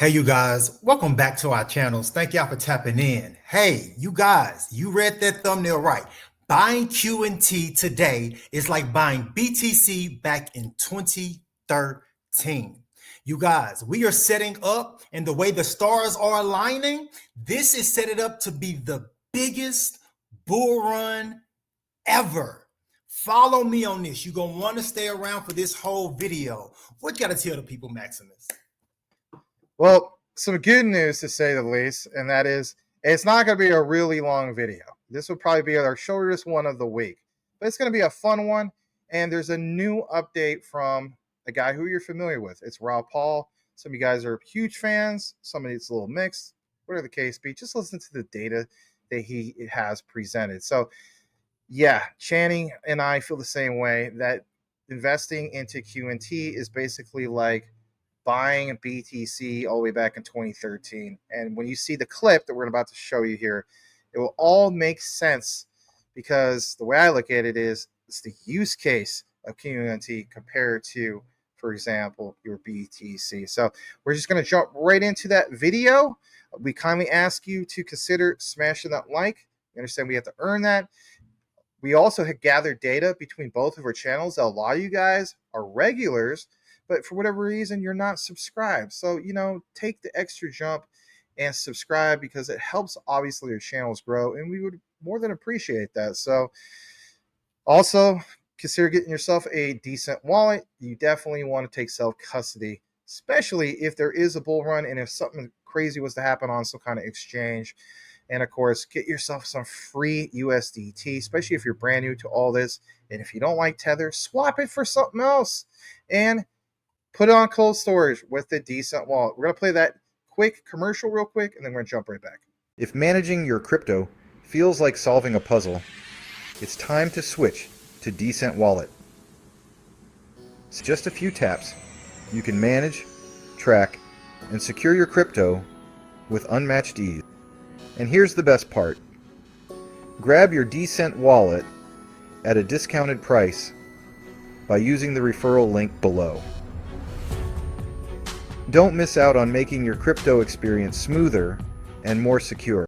Hey, you guys, welcome back to our channels. Thank y'all for tapping in. Hey, you guys, you read that thumbnail right. Buying QNT today is like buying BTC back in 2013. You guys, we are setting up, and the way the stars are aligning, this is set it up to be the biggest bull run ever. Follow me on this. You're going to want to stay around for this whole video. What you got to tell the people, Maximus? Well, some good news to say the least, and that is it's not going to be a really long video. This will probably be our shortest one of the week, but it's going to be a fun one. And there's a new update from a guy who you're familiar with. It's Uphold. Some of you guys are huge fans. Some of it's a little mixed. Whatever the case be, just listen to the data that he has presented. So, yeah, Channing and I feel the same way that investing into QNT is basically like buying BTC all the way back in 2013. And when you see the clip that we're about to show you here, it will all make sense because the way I look at it is it's the use case of QNT compared to, for example, your BTC. So we're just going to jump right into that video. We kindly ask you to consider smashing that like. You understand we have to earn that. We also have gathered data between both of our channels. A lot of you guys are regulars, but for whatever reason, you're not subscribed. So, take the extra jump and subscribe because it helps, obviously, your channels grow, and we would more than appreciate that. So, also, consider getting yourself a decent wallet. You definitely want to take self-custody, especially if there is a bull run and if something crazy was to happen on some kind of exchange. And, of course, get yourself some free USDT, especially if you're brand new to all this. And if you don't like Tether, swap it for something else. And put it on cold storage with a decent wallet. We're going to play that quick commercial real quick, and then we're going to jump right back. If managing your crypto feels like solving a puzzle, it's time to switch to Decent Wallet. It's just a few taps. You can manage, track, and secure your crypto with unmatched ease. And here's the best part. Grab your Decent Wallet at a discounted price by using the referral link below. Don't miss out on making your crypto experience smoother and more secure.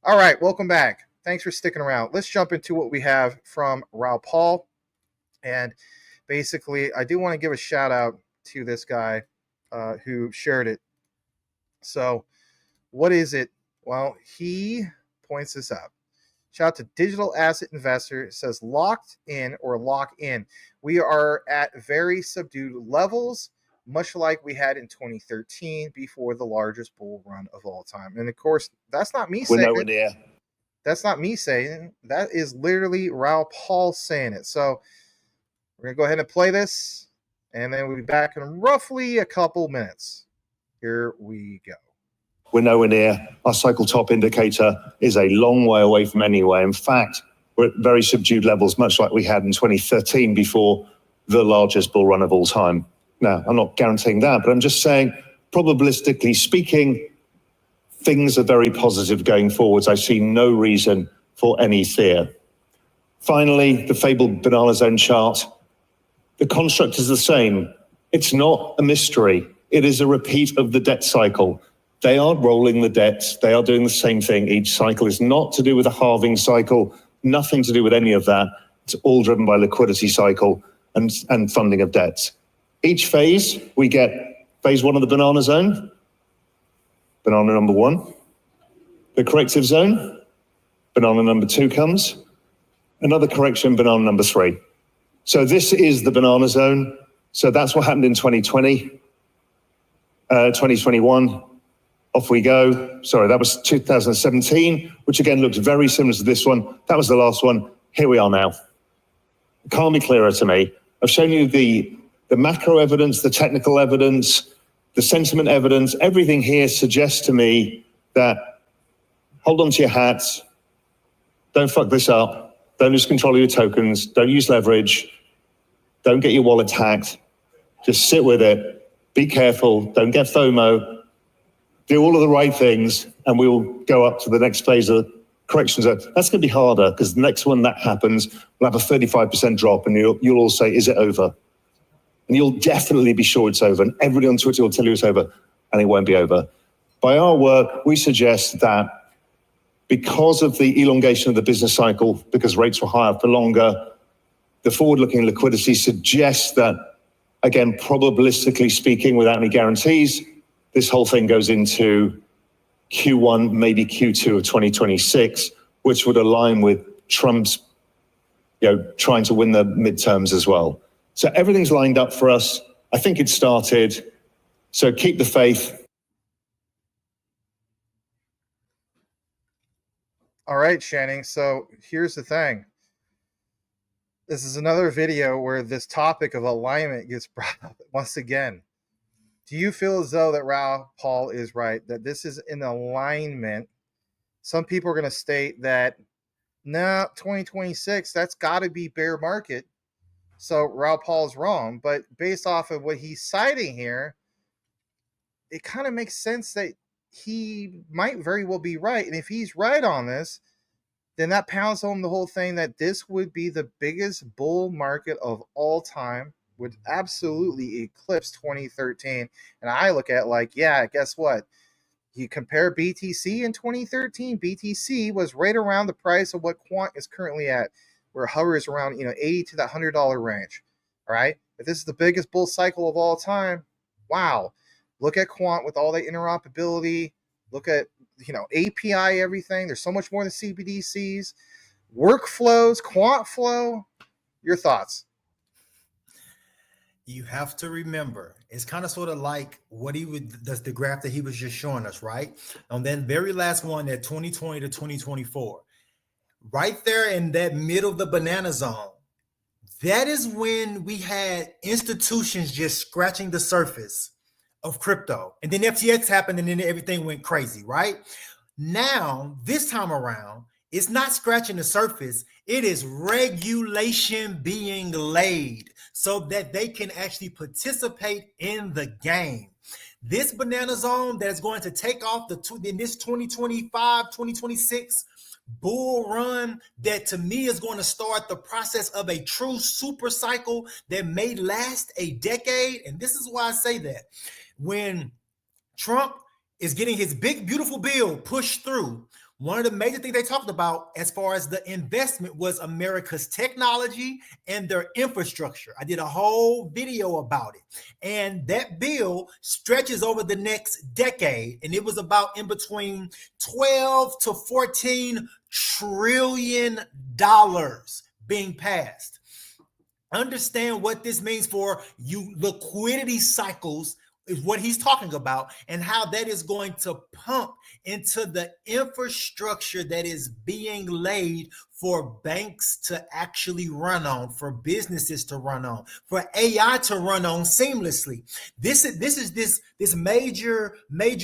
All right, welcome back. Thanks for sticking around. Let's jump into what we have from Uphold. And basically, I do want to give a shout out to this guy who shared it. So, what is it? Well, he points this out. Shout out to Digital Asset Investor. It says locked in or lock in. We are at very subdued levels, much like we had in 2013 before the largest bull run of all time. And of course, that's not me saying it. That's not me saying it. That is literally Uphold saying it. So we're going to go ahead and play this, and then we'll be back in roughly a couple minutes. Here we go. We're nowhere near. Our cycle top indicator is a long way away from anywhere. In fact, we're at very subdued levels, much like we had in 2013 before the largest bull run of all time. Now, I'm not guaranteeing that, but I'm just saying, probabilistically speaking, things are very positive going forwards. I see no reason for any fear. Finally, the fabled banana zone chart. The construct is the same. It's not a mystery. It is a repeat of the debt cycle. They are rolling the debts. They are doing the same thing. Each cycle is not to do with a halving cycle, nothing to do with any of that. It's all driven by liquidity cycle and funding of debts. Each phase, we get phase one of the banana zone, banana number one. The corrective zone, banana number two comes. Another correction, banana number three. So this is the banana zone. So that's what happened in 2020, 2021. Off we go. Sorry, that was 2017, which again looks very similar to this one. That was the last one. Here we are now. It can't be clearer to me. I've shown you the macro evidence, the technical evidence, the sentiment evidence. Everything here suggests to me that hold on to your hats. Don't fuck this up. Don't lose control of your tokens. Don't use leverage. Don't get your wallet hacked. Just sit with it. Be careful. Don't get FOMO. Do all of the right things, and we'll go up to the next phase of correction zone. That's going to be harder because the next one that happens, we'll have a 35% drop, and you'll all say, is it over? And you'll definitely be sure it's over, and everybody on Twitter will tell you it's over. and it won't be over. By our work, we suggest that because of the elongation of the business cycle, because rates were higher for longer, the forward-looking liquidity suggests that, again, probabilistically speaking, without any guarantees, this whole thing goes into Q1, maybe Q2 of 2026, which would align with Trump's, trying to win the midterms as well. So everything's lined up for us. I think it started. So keep the faith. All right, Channing. So here's the thing. This is another video where this topic of alignment gets brought up once again. Do you feel as though that Raoul Pal is right, that this is in alignment? Some people are going to state that, no, 2026, that's got to be bear market. So Raoul Pal is wrong. But based off of what he's citing here, it kind of makes sense that he might very well be right. And if he's right on this, then that pounds home the whole thing that this would be the biggest bull market of all time, would absolutely eclipse 2013. And I look at like, yeah, guess what? You compare BTC in 2013, BTC was right around the price of what quant is currently at, where it hovers around 80 to that $100 range. All right. If this is the biggest bull cycle of all time, wow. Look at quant with all the interoperability. Look at API, everything. There's so much more than CBDCs, workflows, quant flow. Your thoughts? You have to remember, it's kind of sort of like what that's the graph that he was just showing us, right? On that very last one, that 2020 to 2024, right there in that middle of the banana zone, that is when we had institutions just scratching the surface of crypto. And then FTX happened and then everything went crazy, right? Now, this time around, it's not scratching the surface. It is regulation being laid so that they can actually participate in the game. This banana zone that is going to take off in this 2025, 2026 bull run, that to me is going to start the process of a true super cycle that may last a decade. And this is why I say that. When Trump is getting his big, beautiful bill pushed through, one of the major things they talked about as far as the investment was America's technology and their infrastructure. I did a whole video about it. And that bill stretches over the next decade. And it was about in between 12 to 14 trillion dollars being passed. Understand what this means for you. Liquidity cycles is what he's talking about, and how that is going to pump into the infrastructure that is being laid for banks to actually run on, for businesses to run on, for AI to run on seamlessly. This major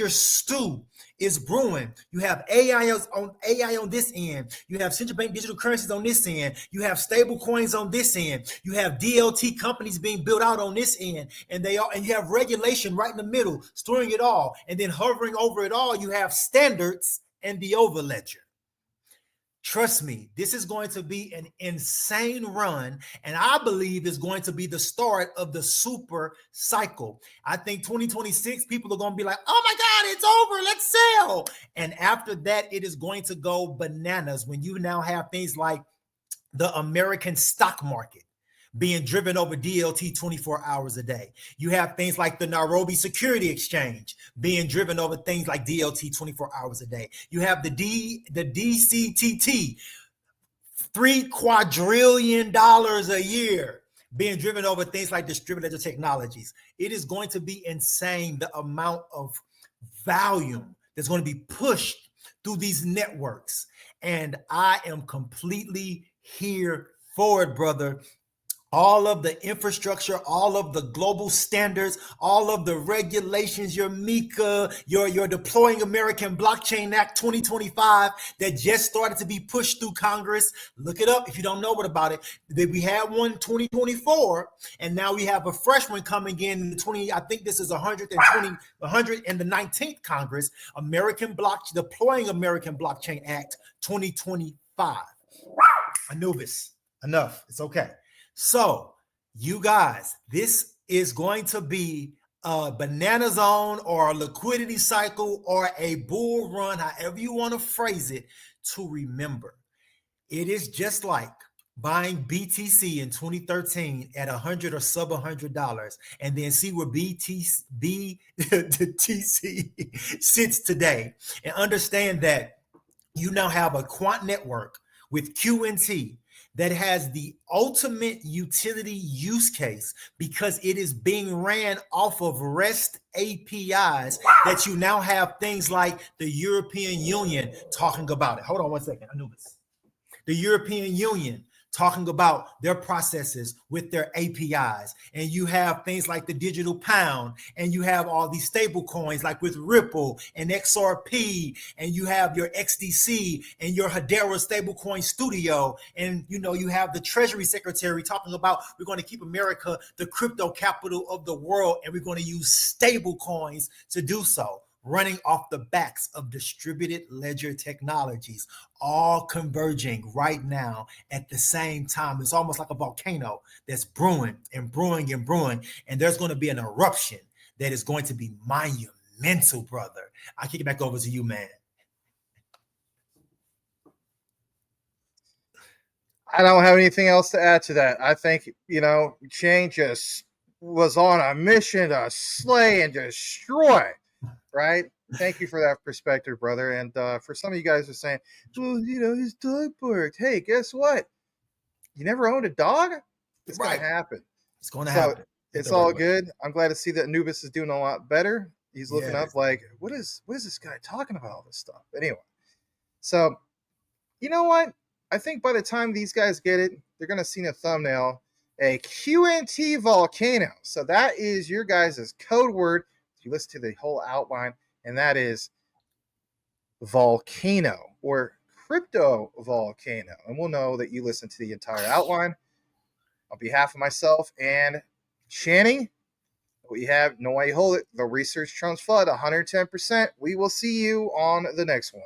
stew is brewing. You have AI on this end. You have central bank digital currencies on this end. You have stable coins on this end. You have DLT companies being built out on this end, and you have regulation right in the middle, storing it all, and then hovering over it all, you have standards and the overledger. Trust me, this is going to be an insane run, and I believe it's going to be the start of the super cycle. I think 2026, people are going to be like, oh my God, it's over, let's sell. And after that, it is going to go bananas when you now have things like the American stock market being driven over DLT 24 hours a day. You have things like the Nairobi Security Exchange being driven over things like DLT 24 hours a day. You have the DCTT, $3 quadrillion a year being driven over things like distributed technologies. It is going to be insane, the amount of volume that's going to be pushed through these networks. And I am completely here for it, brother. All of the infrastructure, all of the global standards, all of the regulations, your MiCA, your Deploying American Blockchain Act 2025 that just started to be pushed through Congress. Look it up if you don't know what about it. We had one 2024, and now we have a fresh one coming in the I think this is 119th Congress, Deploying American Blockchain Act 2025. Anubis, enough. It's okay. So, you guys, this is going to be banana zone or a liquidity cycle or a bull run, however you want to phrase it, to remember. It is just like buying BTC in 2013 at $100 or sub $100, and then see where BTC sits today, and understand that you now have a quant network with QNT that has the ultimate utility use case because it is being ran off of REST APIs that you now have things like the European Union talking about it. Hold on one second, Anubis. The European Union talking about their processes with their APIs. And you have things like the digital pound, and you have all these stable coins like with Ripple and XRP, and you have your XDC and your Hedera stablecoin studio. And you have the Treasury Secretary talking about we're going to keep America the crypto capital of the world, and we're going to use stable coins to do so, running off the backs of distributed ledger technologies, all converging right now at the same time. It's almost like a volcano that's brewing and brewing and brewing, and there's going to be an eruption that is going to be monumental, brother. I kick it back over to you, man. I don't have anything else to add to that. I think, Shane just was on a mission to slay and destroy. Right? Thank you for that perspective, brother. And for some of you guys who are saying, well, his dog barked. Hey, guess what? You never owned a dog? It's going to happen. It's going to happen. It's all good. I'm glad to see that Anubis is doing a lot better. He's looking up like, what is this guy talking about all this stuff? But anyway, so you know what? I think by the time these guys get it, they're going to see in a thumbnail a QNT volcano. So that is your guys' code word. You listen to the whole outline, and that is volcano or crypto volcano. And we'll know that you listened to the entire outline. On behalf of myself and Channing, we have no way you hold it. The research trumps flood, 110%. We will see you on the next one.